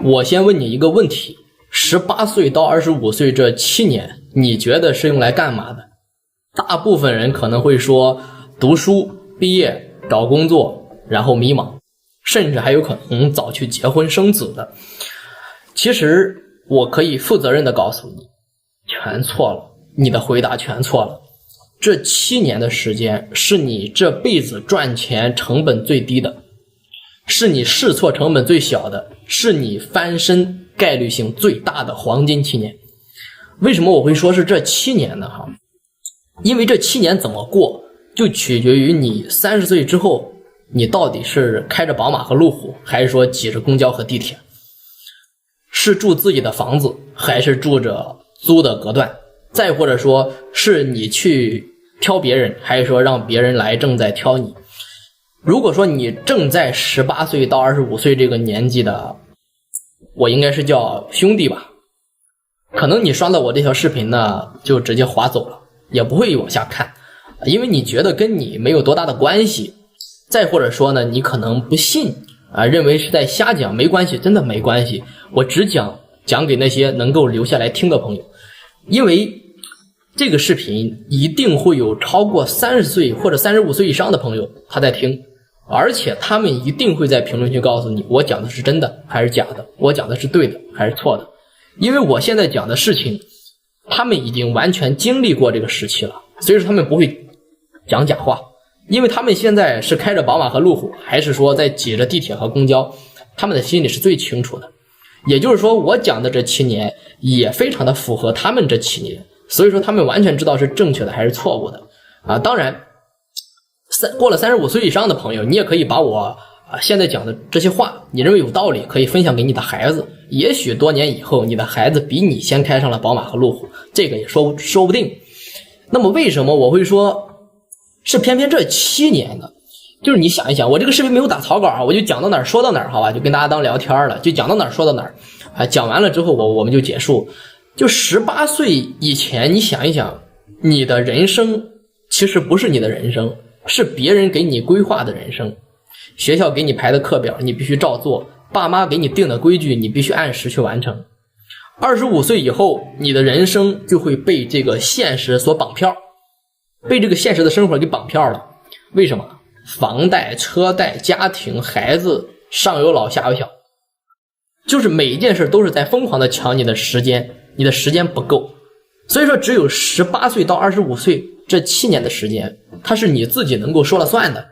我先問你一個問題，18歲到25歲這7年，你覺得是用來幹嘛的？大部分人可能會說讀書、畢業、找工作，然後迷茫，甚至還有可能早去結婚生子的。其實我可以負責任的告訴你，全錯了，你的回答全錯了。這7年的時間是你這輩子賺錢成本最低的，是你試錯成本最小的，是你翻身概率性最大的黃金7年。為什麼我會說是這7年呢？因為這7年怎麼過，就取決於你30歲之後，你到底是開着寶馬和路虎，還是說擠着公交和地鐵，是住自己的房子，還是住着租的隔斷，再或者說是你去挑別人，還是說讓別人来正在挑你。如果说你正在18歲到25歲這個年紀的，我應該是叫兄弟吧，可能你刷到我這條視頻呢，就直接滑走了，也不會往下看，因為你覺得跟你沒有多大的關係。再或者說呢，你可能不信認為是在瞎講，沒關係，真的沒關係，我只講給那些能夠留下來聽的朋友。因為這個視頻一定會有超過30歲或者35歲以上的朋友他在聽，而且他們一定会在評論區告訴你，我講的是真的還是假的，我講的是对的還是錯的。因為我現在講的事情，他們已經完全經歷過這個時期了，所以說他們不會講假話。因為他們現在是開着寶馬和路虎，還是說在擠着地鐵和公交，他们的心裡是最清楚的。也就是说，我講的這7年也非常的符合他們這7年，所以說他們完全知道是正確的還是錯誤的當然過了35歲以上的朋友，你也可以把我現在講的這些話，你認為有道理，可以分享給你的孩子，也許多年以後你的孩子比你先開上了寶馬和路虎，這個也說不定。那麼為什麼我會說是偏偏這7年呢？就是你想一想，我這個視頻沒有打草稿我就講到哪兒說到哪兒，好吧，就跟大家當聊天了，就講到哪兒說到哪兒講完了之后我們就結束。就18歲以前，你想一想，你的人生其實不是你的人生，是別人給你規劃的人生。學校給你排的課表你必須照做，爸媽給你定的規矩你必須按時去完成。25歲以後，你的人生就會被這個現實所綁票，被這個現實的生活給綁票了。為什麼？房貸、車貸、家庭、孩子，上有老下有小，就是每一件事都是在瘋狂的搶你的時間，你的時間不夠。所以說只有18歲到25歲這7年的時間，它是你自己能夠說了算的。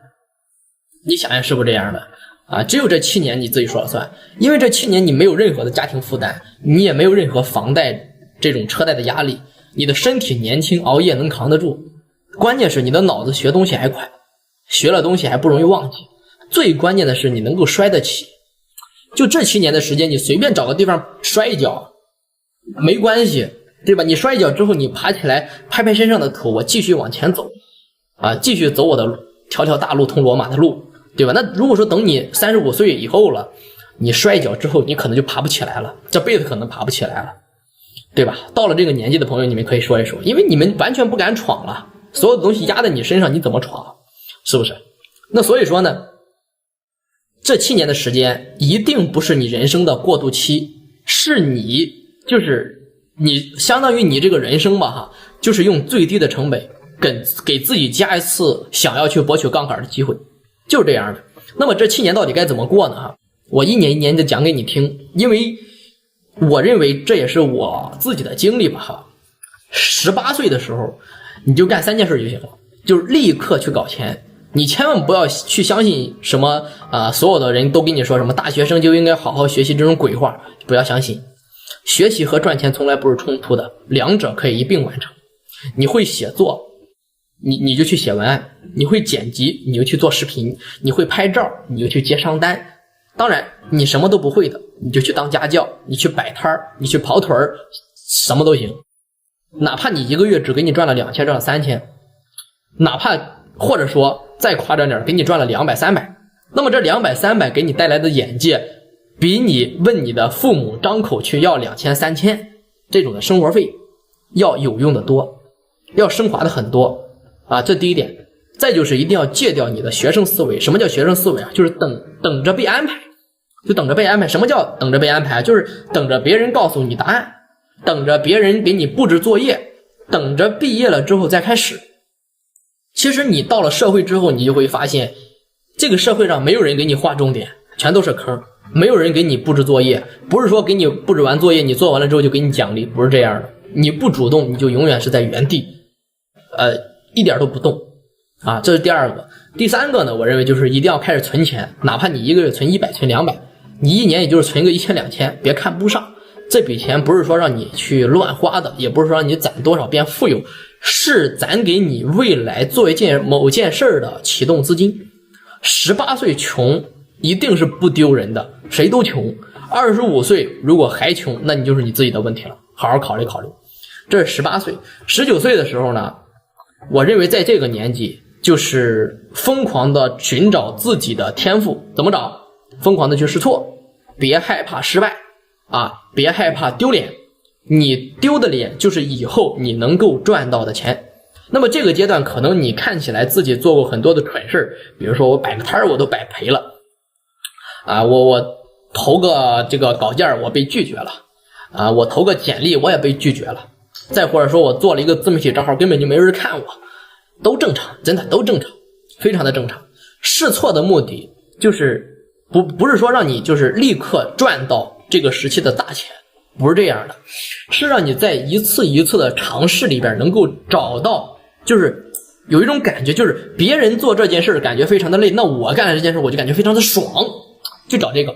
你想想是不是這樣的只有這7年你自己說了算，因為這7年你沒有任何的家庭負擔，你也沒有任何房貸這種車貸的壓力，你的身体年輕，熬夜能扛得住，關鍵是你的腦子學東西還快，學了東西還不容易忘記，最關鍵的是你能夠摔得起。就這7年的時間，你隨便找個地方摔一跤沒關係，對吧？你摔一跤之後你爬起來拍拍身上的土，我繼續往前走繼續走我的條條大路通羅馬的路，對吧？那如果說等你35歲以後了，你摔一跤之後你可能就爬不起来了，這輩子可能爬不起來了，對吧？到了這個年紀的朋友，你們可以說一說，因為你們完全不敢闖了，所有的東西壓在你身上，你怎麼闖？是不是？那所以說呢，這7年的時間一定不是你人生的過渡期，是你就是你相當于你这個人生吧就是用最低的成本給自己加一次想要去博取槓桿的機會，就是這樣的。那麼這7年到底該怎麼過呢我一年一年的講給你聽，因為我認為這也是我自己的經歷吧18歲的時候你就幹3件事就行了，就是立刻去搞錢。你千萬不要去相信什麼所有的人都跟你說什麼大學生就應該好好學習這種鬼話，不要相信。學習和賺錢從來不是衝突的，兩者可以一併完成。你會寫作，你就去寫文案，你會剪輯，你就去做視頻，你會拍照，你就去接商單。當然你什麼都不會的，你就去當家教，你去擺攤，你去跑腿，什麼都行。哪怕你1個月只給你賺了2000，賺了3000，哪怕或者說再誇張點，給你賺了200、300，那麼這200、300給你帶來的眼界，比你問你的父母張口去要2000、3000這種的生活費要有用的多，要升華的很多這第一點。再就是一定要戒掉你的學生思維。什麼叫學生思維就是等着被安排，就等着被安排。什麼叫等着被安排？就是等着別人告訴你答案，等着別人給你布置作業，等着畢業了之後再開始。其實你到了社會之後，你就會发現這個社會上沒有人給你劃重點，全都是坑，沒有人給你布置作業，不是說給你布置完作業你做完了之後就給你獎勵，不是這樣的。你不主動，你就永遠是在原地一點都不動啊。這是第二個。第三個呢，我認為就是一定要開始存钱，哪怕你一个月存100存200，你一年也就是存個1000 2000，別看不上。這筆錢不是說讓你去亂花的，也不是說讓你攢多少變富有，是攢給你未來做某件事的啟動資金。18歲窮一定是不丟人的，誰都窮。25歲如果還窮，那你就是你自己的問題了，好好考慮考慮。這是18歲。19歲的時候呢，我認為在這個年紀就是瘋狂的尋找自己的天賦。怎麼找？瘋狂的去試錯，別害怕失敗啊，別害怕丟臉，你丟的臉就是以後你能夠賺到的錢。那麼這個階段可能你看起來自己做過很多的蠢事，比如說我擺個攤我都擺賠了啊，我投個這個稿件我被拒絕了啊，我投個簡歷我也被拒絕了，再或者說我做了一個自媒體賬號根本就沒人看我，都正常，真的都正常，非常的正常。試錯的目的就是不是說讓你就是立刻賺到這個時期的大錢，不是這樣的，是讓你在一次一次的嘗試裡邊能夠找到，就是有一種感覺，就是別人做這件事感覺非常的累，那我幹這件事我就感覺非常的爽，去找這個。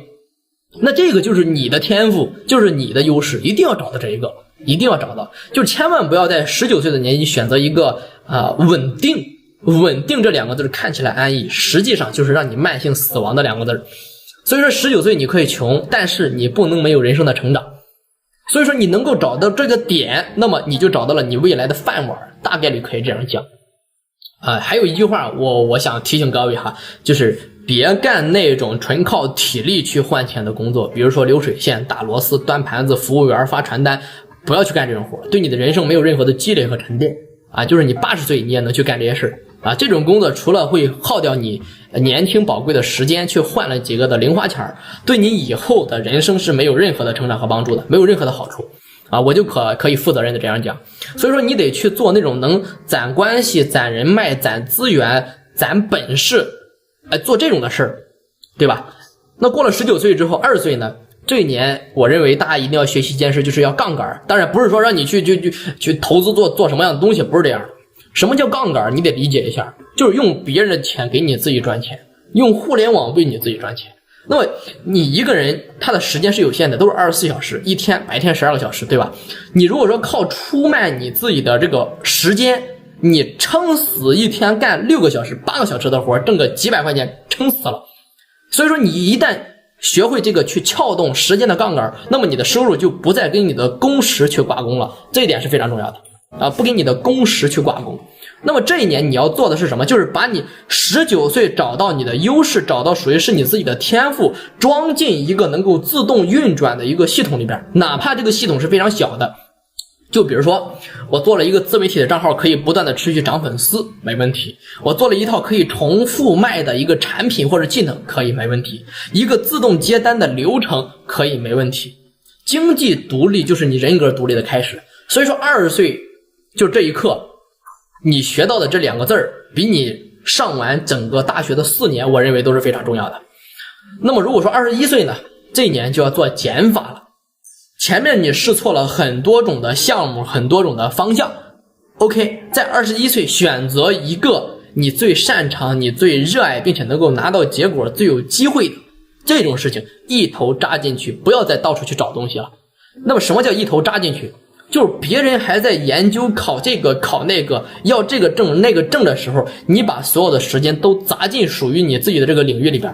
那這個就是你的天賦，就是你的優勢，一定要找到这一個，一定要找到，就千萬不要在19歲的年紀選擇一個穩定。穩定這兩個字看起來安逸，實際上就是讓你慢性死亡的兩個字。所以說19歲你可以窮，但是你不能沒有人生的成長。所以說你能夠找到這個點，那麼你就找到了你未來的飯碗，大概率可以這樣講。還有一句話我想提醒各位哈，就是別幹那種純靠體力去換錢的工作，比如說流水線、打螺絲、端盤子、服務員、發傳單，不要去幹這種活，對你的人生沒有任何的積累和沉澱啊。就是你80歲你也能去幹這些事啊，這種工作除了會耗掉你年輕寶貴的時間，去換了幾個的零花錢，對你以後的人生是沒有任何的成長和幫助的，沒有任何的好處啊。我就可以負責任的這樣講。所以說你得去做那種能攢關係、攢人脈、攢資源、攢本事，做這種的事兒，對吧？那過了19歲之後，20歲呢？這一年我認為大家一定要學習一件事，就是要槓桿。當然不是說讓你去投資做什麼樣的東西，不是這樣。什麼叫槓桿？你得理解一下，就是用別人的錢給你自己賺錢，用互聯網為你自己賺錢。那麼你一個人他的時間是有限的，都是24小時，一天白天12個小時，對吧？你如果說靠出賣你自己的這個時間，你撐死一天幹6個小時、8個小時的活，掙個幾百塊錢，撐死了。所以說你一旦學會這個去撬動時間的槓桿，那麼你的收入就不再跟你的工時去掛鈎了，這一點是非常重要的啊，不跟你的工時去掛鈎。那麼這一年你要做的是什麼？就是把你19歲找到你的優勢，找到屬於是你自己的天賦，裝進一個能夠自動運轉的一個系統裡邊，哪怕這個系統是非常小的。就比如說我做了一個自媒體的賬號，可以不斷的持續漲粉絲，沒問題。我做了一套可以重複賣的一個產品或者技能，可以沒問題。一個自動接單的流程，可以沒問題。經濟獨立就是你人格獨立的開始。所以說20歲就這一刻，你學到的這2個字兒，比你上完整個大學的4年，我認為都是非常重要的。那麼如果說21歲呢，這一年就要做減法了。前面你試錯了很多種的項目，很多種的方向 OK， 在21歲選擇一個你最擅長、你最熱愛並且能夠拿到結果最有機會的這種事情，一頭扎進去，不要再到處去找東西了。那麼什麼叫一頭扎進去？就是別人還在研究考這個考那個，要這個證那個證的時候，你把所有的時間都砸進屬於你自己的這個領域裡邊，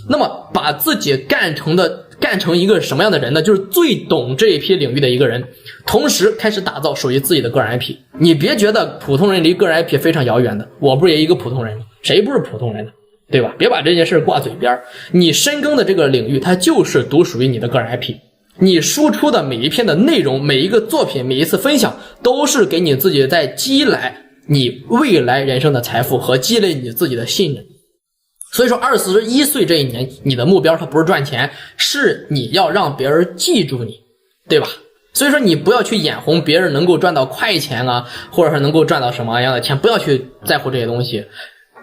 那麼把自己幹成一個什麼樣的人呢？就是最懂這一批領域的一個人，同時開始打造屬於自己的個人 IP。你別覺得普通人離個人 IP 非常遙遠的，我不是也一個普通人嗎？誰不是普通人呢？對吧？別把這件事掛嘴邊，你深耕的這個領域，它就是獨屬於你的個人 IP。你輸出的每一篇的內容，每一個作品，每一次分享，都是給你自己在積累你未來人生的財富和積累你自己的信任。所以說21歲這一年，你的目標它不是賺錢，是你要讓別人記住你，對吧？所以說你不要去眼紅別人能夠賺到快錢啊，或者是能夠賺到什麼樣的錢，不要去在乎這些東西。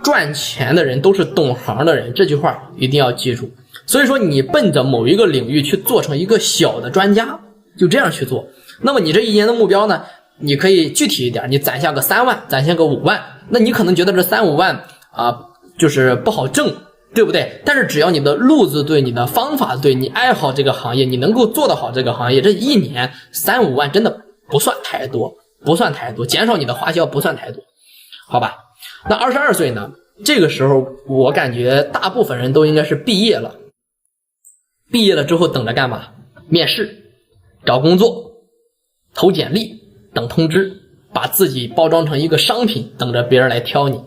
賺錢的人都是懂行的人，這句話一定要記住。所以說你奔着某一個領域去做成一個小的專家，就這樣去做。那麼你這一年的目標呢，你可以具體一點，你攒下個3萬，攒下個5萬。那你可能覺得这3-5万就是不好挣，对不对？但是只要你的路子对，你的方法对，你爱好这個行業，你能夠做得好這個行業，這一年3-5萬真的不算太多，不算太多，減少你的花銷不算太多，好吧？那22歲呢，這個時候我感覺大部分人都應該是畢業了，畢業了之後等着幹嘛？面試、找工作、投簡歷、等通知，把自己包裝成一個商品，等着別人來挑你。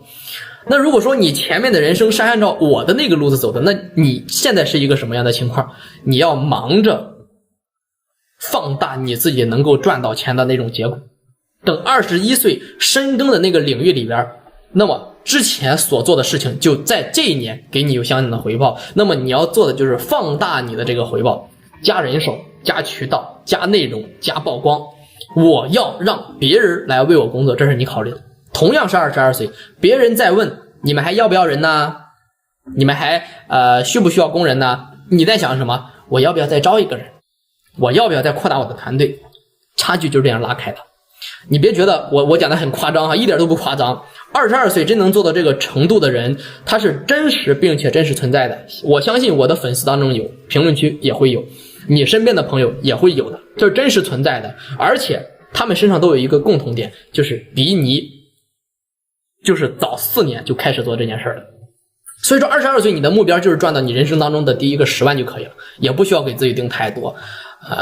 那如果說你前面的人生是按照我的那個路子走的，那你現在是一個什麼樣的情況？你要忙着放大你自己能夠賺到錢的那種結果。等21歲深耕的那個領域裡邊，那麼之前所做的事情就在這一年給你有相应的回報。那麼你要做的就是放大你的這個回報，加人手、加渠道、加內容、加曝光。我要讓別人來為我工作，這是你考慮的。同樣是22歲，別人在問你們還要不要人呢？你們還需不需要工人呢？你在想什麼？我要不要再招一個人？我要不要再擴大我的团隊？差距就是這樣拉開的。你別覺得我講的很誇張哈，一點都不誇張。22歲真能做到這個程度的人，他是真實並且真實存在的。我相信我的粉絲當中有，評論區也會有，你身邊的朋友也會有的，這是真實存在的。而且他們身上都有一個共同點，就是比你就是早4年就開始做這件事了。所以說22歲你的目標就是賺到你人生當中的第一個10萬就可以了，也不需要給自己定太多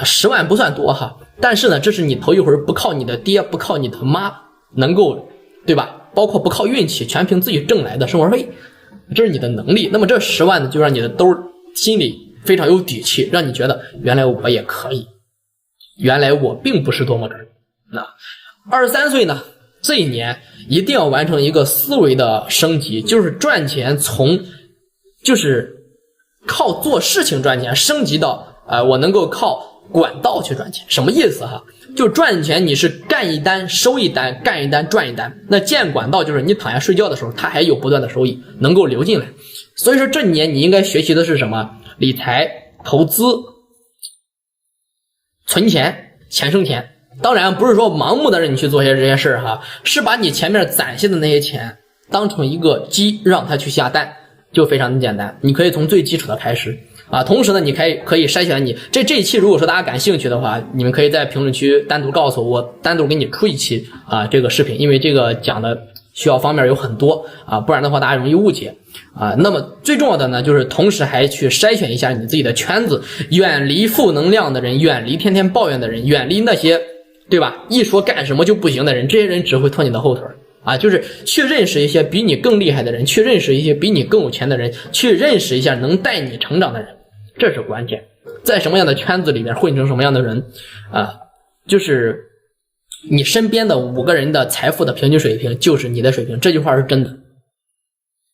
，10萬不算多哈，但是呢，這是你頭一回不靠你的爹不靠你的媽能夠，對吧？包括不靠運氣，全憑自己掙來的生活費，這是你的能力。那麼這10萬呢，就讓你的兜心裡非常有底氣，讓你覺得原來我也可以，原來我並不是多麼準。那23歲呢，這一年一定要完成一個思維的升級，就是賺錢就是靠做事情賺錢升級到我能夠靠管道去賺錢。什麼意思哈？就賺錢你是幹一單收一單，幹一單賺一單。那建管道就是你躺下睡覺的時候，它還有不斷的收益能夠流進來。所以說這一年你應該學習的是什麼？理財、投資、存錢，錢生錢。當然不是說盲目的讓你去做些這些事兒哈，是把你前面攒下的那些錢當成一個雞，讓它去下蛋，就非常的簡单。你可以從最基礎的開始同時呢，你可以篩選你這一期，如果說大家感興趣的話，你們可以在評論區單獨告訴我，單獨給你出一期這個視頻，因為這個講的需要方面有很多不然的話大家容易誤解那麼最重要的呢，就是同时還去筛選一下你自己的圈子，遠離負能量的人，遠離天天抱怨的人，遠離那些對吧？一說幹什麼就不行的人，這些人只會拖你的後腿就是去認識一些比你更厲害的人，去認識一些比你更有錢的人，去認識一下能帶你成長的人，這是關鍵。在什麼樣的圈子裡面混成什麼樣的人就是你身邊的5個人的財富的平均水平就是你的水平，這句話是真的。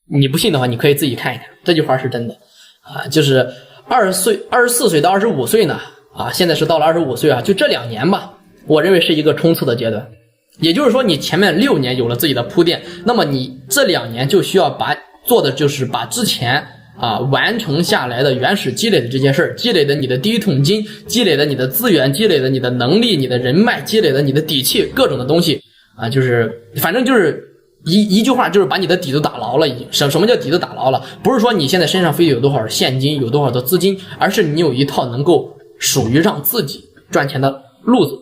你不信的話，你可以自己看一看，這句話是真的就是24歲到25歲呢現在是到了25歲就這2年吧，我認為是一個衝刺的階段。也就是說你前面6年有了自己的鋪墊，那麼你這2年就需要做的就是把之前完成下來的原始積累的這件事，積累的你的第一桶金，積累的你的資源，積累的你的能力，你的人脈，積累的你的底氣，各種的東西就是反正就是一句話，就是把你的底都打牢了。已经什么叫底都打牢了？不是说你现在身上非得有多少现金，有多少的资金，而是你有一套能夠屬於讓自己賺錢的路子，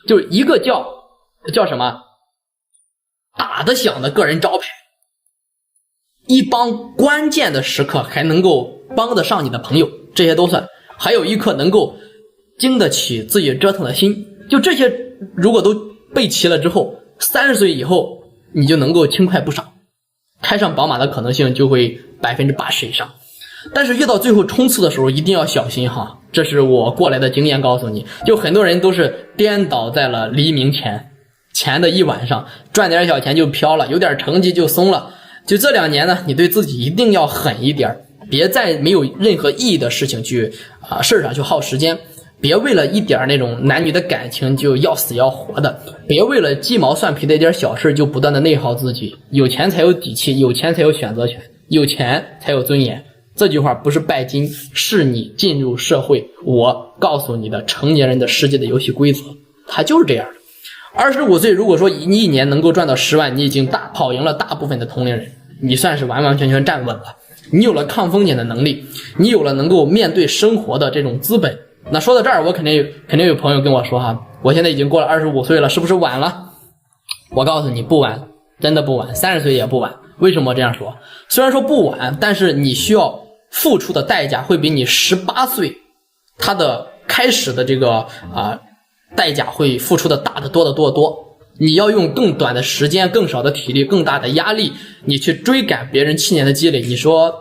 就一個叫什麼打得響的個人招牌，一幫關鍵的時刻還能夠幫得上你的朋友，這些都算。還有一顆能夠經得起自己折騰的心，就這些如果都備齊了之後，30歲以後你就能夠輕快不少，開上寶馬的可能性就會80%以上。但是越到最後衝刺的時候一定要小心哈，這是我過來的經驗告訴你。就很多人都是顛倒在了黎明前的一晚上，賺點小錢就飄了，有點成績就鬆了，就这2年呢，你对自己一定要狠一點，別在沒有任何意義的事情去事上去耗時間，別為了一點那種男女的感情就要死要活的，別為了雞毛蒜皮的一點小事就不斷的內耗自己。有錢才有底氣，有錢才有選擇權，有錢才有尊嚴。這句話不是拜金，是你進入社會，我告訴你的成年人的世界的遊戲規則，它就是這樣的。25歲，如果說你一年能夠賺到10萬，你已經跑贏了大部分的同齡人，你算是完完全全站穩了。你有了抗風險的能力，你有了能夠面對生活的這種資本。那說到這兒，我肯定有朋友跟我說哈，我現在已經過了25歲了，是不是晚了？我告訴你不晚，真的不晚，30歲也不晚。為什麼這樣說？雖然說不晚，但是你需要付出的代價會比你18歲他的開始的這個代價會付出的大得多得多得多。你要用更短的時間、更少的體力、更大的壓力，你去追趕別人7年的積累，你說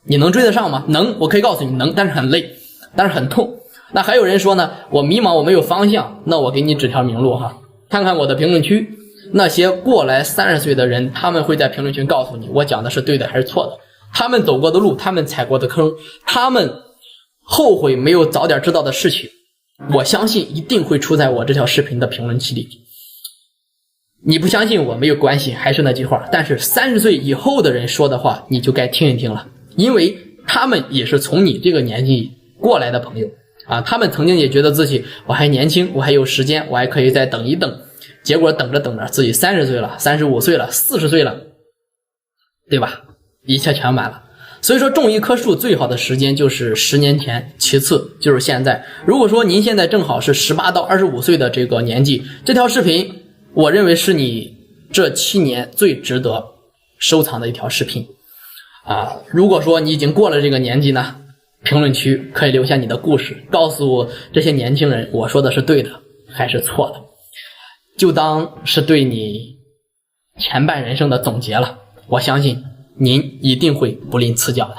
你能追得上嗎？能，我可以告訴你能，但是很累，但是很痛。那還有人說呢，我迷茫，我沒有方向，那我給你指條明路哈，看看我的評論區，那些過來30歲的人，他們會在評論區告訴你我講的是對的還是錯的，他們走過的路，他們踩過的坑，他們後悔沒有早點知道的事情，我相信一定會出在我這條視頻的評論區裡。你不相信我沒有關係，還是那句話，但是30歲以後的人說的話你就該聽一聽了，因為他們也是從你這個年紀過來的朋友他們曾經也覺得自己我還年輕，我還有時間，我還可以再等一等，結果等着等着自己30歲了，35歲了，40歲了，對吧？一切全完了。所以說種一棵樹最好的時間就是10年前，其次就是現在。如果说您現在正好是18到25歲的這個年紀，這條視頻我認為是你這7年最值得收藏的一條視頻如果說你已經過了這個年紀呢，評論區可以留下你的故事，告訴這些年輕人我說的是對的還是錯的，就當是對你前半人生的總結了。我相信您一定會不吝賜教的。